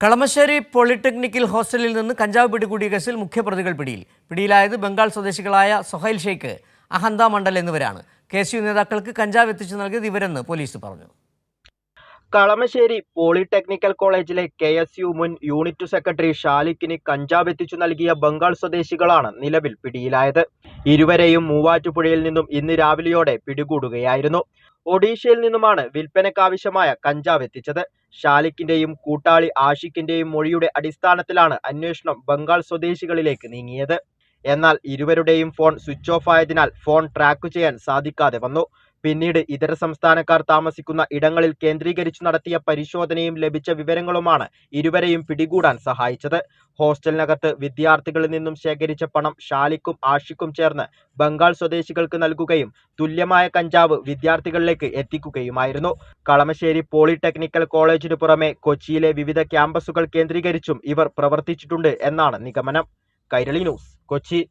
Kalamassery polytechnical ഹോസ്റ്റലിൽ നിന്ന് കഞ്ചാവ് പിടികൂടിയ കേസിൽ മുഖ്യപ്രതികൾ പിടിയിലായത് ബംഗാൾ സ്വദേശികളായ സൊഹൈൽ ഷെയ്ഖ്, അഹന്ത മണ്ഡൽ എന്നിവരാണ്. KSU നേതാക്കൾക്ക് കഞ്ചാവ് എത്തിച്ചു നൽകിയത് ഇവരെന്ന് പോലീസ് പറഞ്ഞു. കളമശ്ശേരി പോളിടെക്നിക്കൽ കോളേജിലെ KSU മുൻ യൂണിറ്റ് സെക്രട്ടറി ഷാലിക്കിന് കഞ്ചാവ് എത്തിച്ചു നൽകിയ ബംഗാൾ സ്വദേശികളാണ് നിലവിൽ പിടിയിലായത്. ഇരുവരെയും മൂവാറ്റുപുഴയിൽ നിന്നും ഇന്ന് രാവിലെയോടെ പിടികൂടുകയായിരുന്നു. ഒഡീഷയിൽ നിന്നുമാണ് വിൽപ്പനയ്ക്കാവശ്യമായ കഞ്ചാവ് എത്തിച്ചത്. ഷാലിക്കിന്റെയും കൂട്ടാളി ആഷിഖിന്റെയും മൊഴിയുടെ അടിസ്ഥാനത്തിലാണ് അന്വേഷണം ബംഗാൾ സ്വദേശികളിലേക്ക് നീങ്ങിയത്. എന്നാൽ ഇരുവരുടെയും ഫോൺ സ്വിച്ച് ഓഫ് ആയതിനാൽ ഫോൺ ട്രാക്ക് ചെയ്യാൻ സാധിക്കാതെ വന്നു. പിന്നീട് ഇതര സംസ്ഥാനക്കാർ താമസിക്കുന്ന ഇടങ്ങളിൽ കേന്ദ്രീകരിച്ചു നടത്തിയ പരിശോധനയും ലഭിച്ച വിവരങ്ങളുമാണ് ഇരുവരെയും പിടികൂടാൻ സഹായിച്ചത്. ഹോസ്റ്റലിനകത്ത് വിദ്യാർത്ഥികളിൽ നിന്നും ശേഖരിച്ച പണം ഷാലിക്കും ആഷിഖും ചേർന്ന് ബംഗാൾ സ്വദേശികൾക്ക് നൽകുകയും തുല്യമായ കഞ്ചാവ് വിദ്യാർത്ഥികളിലേക്ക് എത്തിക്കുകയുമായിരുന്നു. കളമശ്ശേരി പോളിടെക്നിക്കൽ കോളേജിനു പുറമെ കൊച്ചിയിലെ വിവിധ ക്യാമ്പസുകൾ കേന്ദ്രീകരിച്ചും ഇവർ പ്രവർത്തിച്ചിട്ടുണ്ട് എന്നാണ് നിഗമനം. കൈരളി ന്യൂസ്, കൊച്ചി.